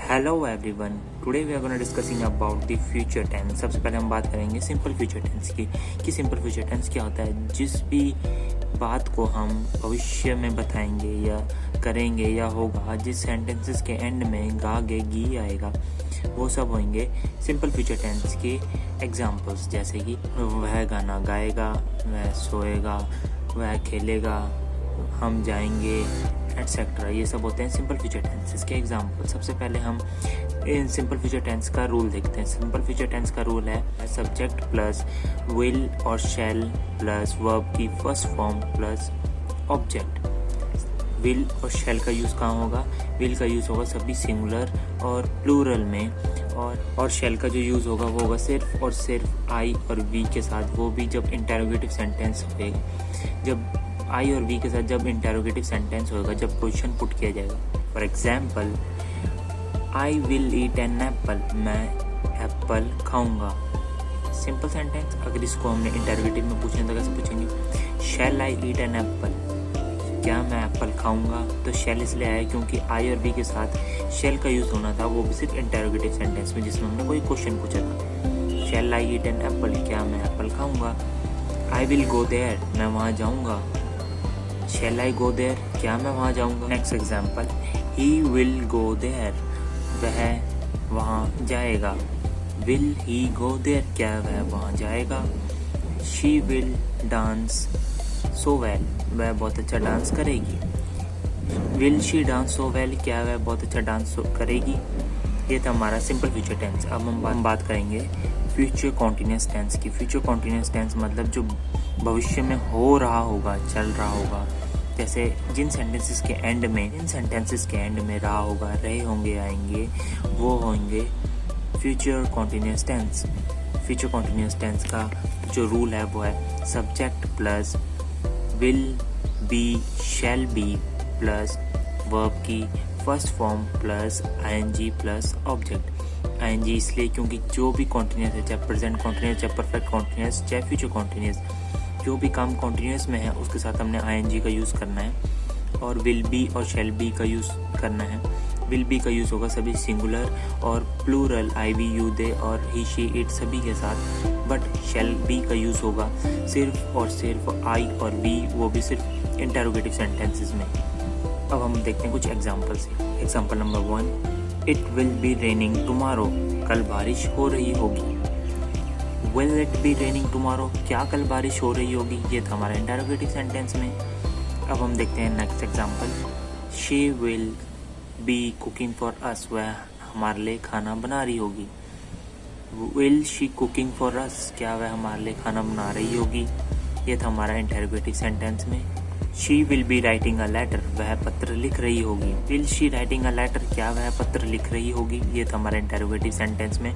Hello everyone, today we are gonna discussing about the future tense. सबसे पहले हम बात करेंगे सिंपल फ्यूचर टेंस की कि सिंपल फ्यूचर टेंस क्या होता है। जिस भी बात को हम भविष्य में बताएंगे या करेंगे या होगा, जिस सेंटेंसेस के एंड में गा गे गी आएगा, वो सब होंगे सिंपल फ्यूचर टेंस के एग्जाम्पल्स। जैसे कि वह गाना गाएगा, वह सोएगा, वह खेलेगा, हम जाएंगे, एटसेट्रा। ये सब होते हैं सिंपल फ्यूचर टेंसेस के एग्जाम्पल। सबसे पहले हम इन सिंपल फ्यूचर टेंस का रूल देखते हैं। सिंपल फ्यूचर टेंस का रूल है सब्जेक्ट प्लस विल और शैल प्लस वर्ब की first form plus object. Will और शैल का यूज़ कहाँ होगा? विल का यूज़ होगा सभी सिंगुलर और प्लूरल में, और शैल का जो यूज़ होगा वो होगा सिर्फ और सिर्फ आई और वी के साथ, वो भी जब इंटेरोगेटिव सेंटेंस होगा। जब आई और वी के साथ जब इंटेरोगेटिव सेंटेंस होगा, जब क्वेश्चन पुट किया जाएगा। For example, I will eat an apple, मैं एप्पल खाऊंगा। Simple sentence. अगर इसको हमने इंटेरोगेटिव में पूछें तो कैसे पूछेंगे? Shall I eat an apple, क्या मैं एप्पल खाऊंगा? तो शैल इसलिए आया क्योंकि आई और वी के साथ शैल का यूज़ होना था, वो भी सिर्फ इंटेरोगेटिव सेंटेंस में जिसमें हमने कोई क्वेश्चन पूछा था। शैल आई ईट एन एप्पल, क्या मैं एप्पल खाऊंगा? आई विल गो देयर, मैं वहाँ जाऊँगा। शैल आई गो देयर, क्या मैं वहाँ जाऊँगा? Next example, he will go there, वह वहाँ जाएगा। विल ही गो देयर, क्या वह वहाँ जाएगा? She will dance so well, वह बहुत अच्छा डांस करेगी। Will she dance so well, क्या वह बहुत अच्छा डांस करेगी? ये था हमारा सिंपल फ्यूचर टेंस। अब हम बात करेंगे फ्यूचर कॉन्टिन्यूस टेंस की। फ्यूचर कॉन्टिन्यूस टेंस मतलब जो भविष्य में हो रहा होगा, चल रहा होगा। जैसे जिन सेंटेंसेस के एंड में रहा होगा, रहे होंगे, आएंगे, वो होंगे future continuous tense. Future continuous tense का जो रूल है वो है subject plus will be shall be plus verb की first form plus ING plus object. ING इसलिए क्योंकि जो भी कॉन्टिन्यूस है, चाहे प्रेजेंट कॉन्टिन्यूस, चाहे परफेक्ट कॉन्टिन्यूस, चाहे फ्यूचर कॉन्टिन्यूस, जो भी काम कॉन्टिन्यूस में है उसके साथ हमने आईएनजी का यूज़ करना है। और विल बी और शैल बी का यूज़ करना है। विल बी का यूज़ होगा सभी सिंगुलर और plural, I we you they और ही शी इट सभी के साथ। बट शैल बी का यूज़ होगा सिर्फ और सिर्फ आई और वी, वो भी सिर्फ इंटेरोगेटिव सेंटेंसेस में। अब हम देखते हैं कुछ examples. Example number 1, it will be raining tomorrow, कल बारिश हो रही होगी। Will it be raining tomorrow, क्या कल बारिश हो रही होगी? ये था हमारा इंटेरोगेटिव सेंटेंस में। अब हम देखते हैं next example, she will B cooking for us, वह हमारे लिए खाना बना रही होगी। Will she cooking for us, क्या वह हमारे लिए खाना बना रही होगी? ये था हमारा इंटेरोगेटिव सेंटेंस में। She will be writing a letter, वह पत्र लिख रही होगी। Will she writing a letter, क्या वह पत्र लिख रही होगी? ये था हमारा इंटेरोगेटिव सेंटेंस में।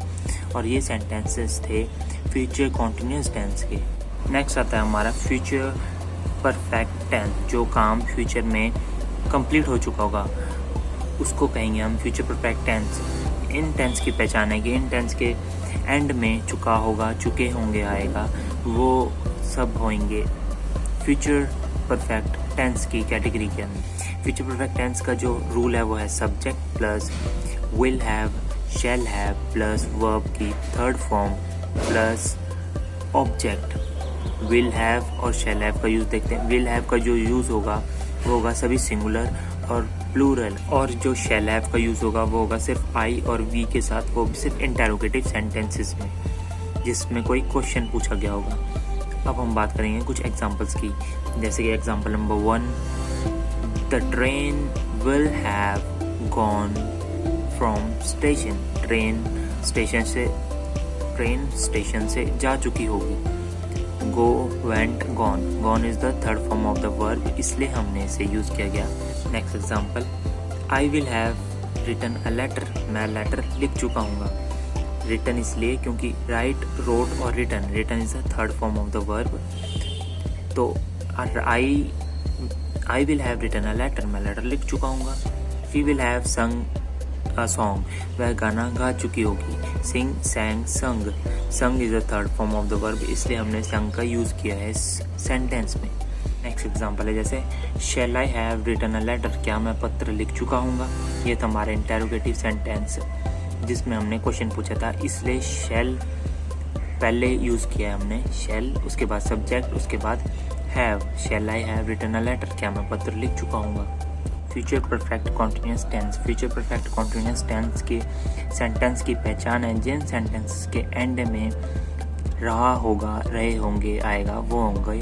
और ये सेंटेंसेस थे फ्यूचर कॉन्टिन्यूस टेंस के। नेक्स्ट आता है हमारा फ्यूचर परफेक्ट टेंस। जो काम फ्यूचर में कंप्लीट हो चुका होगा उसको कहेंगे हम फ्यूचर परफेक्ट टेंस। इन टेंस की पहचान है कि इन टेंस के एंड में चुका होगा, चुके होंगे आएगा, वो सब होंगे फ्यूचर परफेक्ट टेंस की कैटेगरी के अंदर। फ्यूचर परफेक्ट टेंस का जो रूल है वो है subject plus will have shall have plus verb की third form plus object. Will have और शैल हैव का यूज़ देखते हैं। विल हैव का जो यूज़ होगा वो होगा सभी सिंगुलर और प्लूरल, और जो शैल हैव का यूज़ होगा वो होगा सिर्फ आई और वी के साथ, वो भी सिर्फ इंटेरोगेटिव सेंटेंसेस में जिसमें कोई क्वेश्चन पूछा गया होगा। अब हम बात करेंगे कुछ एग्जांपल्स की। जैसे कि example number 1, the train will have gone from station, train station से जा चुकी होगी। Go, went, gone, gone is the third form of the verb, इसलिए हमने इसे यूज़ किया गया। Next example, I will have written a letter, मैं लेटर लिख चुका हूँगा। रिटन इसलिए क्योंकि राइट, रोट और written, written is the third form of the verb. तो I will have written a letter, मैं लेटर लिख चुका हूँगा। शी विल हैव संग अ सॉन्ग, वह गाना गा चुकी होगी। सिंग, सैंग, संग, संग is the third form of the verb, इसलिए हमने संग का यूज़ किया है इस सेंटेंस में। नेक्स्ट एग्जांपल है जैसे shall I have written a letter, क्या मैं पत्र लिख चुका हूँगा। ये था हमारा इंटेरोगेटिव सेंटेंस जिसमें हमने क्वेश्चन पूछा था, इसलिए शैल पहले यूज़ किया है हमने, शैल उसके बाद सब्जेक्ट उसके बाद have, shall I have written a letter, क्या मैं पत्र लिख चुका हूँगा। Future perfect continuous tense, future perfect continuous tense के सेंटेंस की पहचान है जिन सेंटेंस के एंड में रहा होगा, रहे होंगे, आएगा, वो होंगे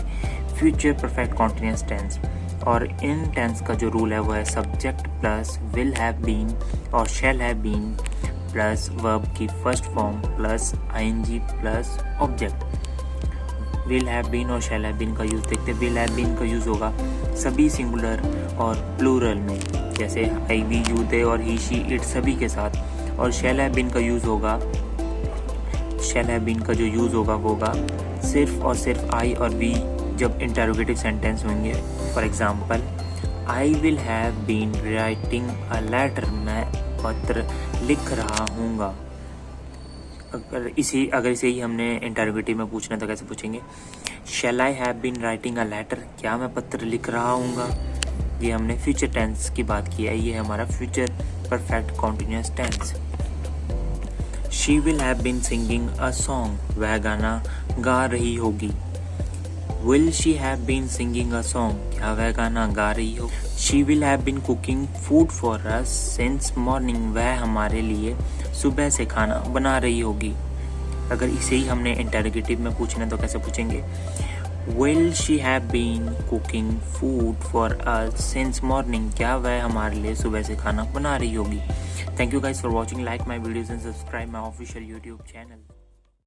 फ्यूचर परफेक्ट कॉन्टिन्यूस टेंस। और इन टेंस का जो रूल है वो है subject plus will have been और shall have been plus verb की first form plus ING plus object. Will have been और शैल हैव बीन का यूज़ देखते हैं। विल हैव बीन का यूज़ होगा सभी सिंगुलर और प्लूरल में, जैसे आई, वी, यू, दे और ही, शी, इट सभी के साथ। और शैल हैव बीन का यूज़ होगा, शैल हैव बीन का जो यूज़ होगा वो होगा सिर्फ और सिर्फ आई और वी जब इंटेरोगेटिव सेंटेंस होंगे। For example, I will have been writing a letter, मैं पत्र लिख रहा हूँगा। अगर इसे ही हमने इंटेरोगेटिव में पूछना तो कैसे पूछेंगे, shall I have been writing a letter, क्या मैं पत्र लिख रहा हूँगा। ये हमने फ्यूचर टेंस की बात की है, ये हमारा future perfect continuous tense. She will have been singing a song, वह गाना गा रही होगी। Will she have been singing a song, क्या वह गाना गा रही हो। She will have been cooking food for us since morning, वह हमारे लिए सुबह से खाना बना रही होगी। अगर इसे ही हमने इंटेरोगेटिव में पूछना तो कैसे पूछेंगे, will she have been cooking food for us since morning, क्या वह हमारे लिए सुबह से खाना बना रही होगी। Thank you guys for watching, like my videos and subscribe my official YouTube channel.